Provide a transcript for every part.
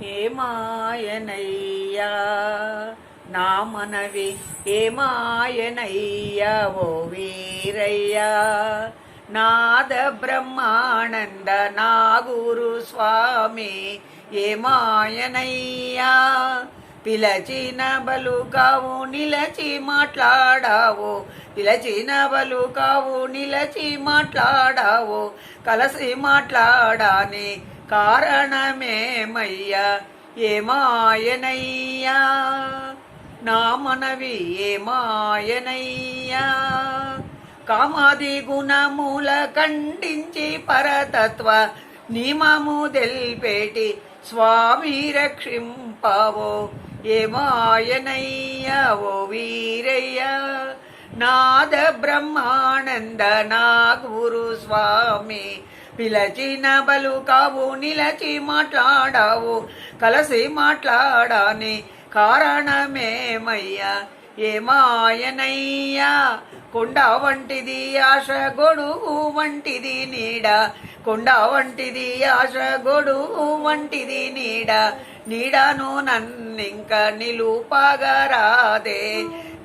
ఏమాయనయ్యా నా మనవి ఏమాయనయ్యా ఓ వీరయ్యా నాద బ్రహ్మానంద నా గురు స్వామి ఏమాయనయ్యా పిలచిన బలుకావు నిలచి మాట్లాడావు పిలచిన బలుకావు నిలచి మాట్లాడావు కలసి మాట్లాడాని కారణమేమయ్యా ఏమాయనయ్యా నా మనవి ఏమాయనయ్యా కామాది గుణముల ఖండించి పరతత్వ నిమము తెల్పేటి స్వామి రక్షింపవో ఏమాయనయ్యా ఓ వీరయ్యా నాద బ్రహ్మానంద నా గురు స్వామి పిలచిన బలుకావు నిలచి మాట్లాడావు కలసి మాట్లాడాని కారణమేమయ్యా ఏమాయనయ్యా కొండ వంటిది ఆశ గొడుగు వంటిది నీడ కొండ వంటిది ఆశ గొడుగు వంటిది నీడను నన్నింక నిలుపగరాదే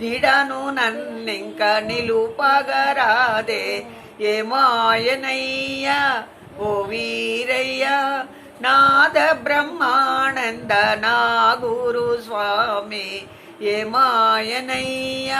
నీడను నన్నింక నిలుపగరాదే ఏమాయనయ్యా ఓ వీరయ్యా నాద బ్రహ్మానంద నా గురు స్వామి ఏమాయనయ్యా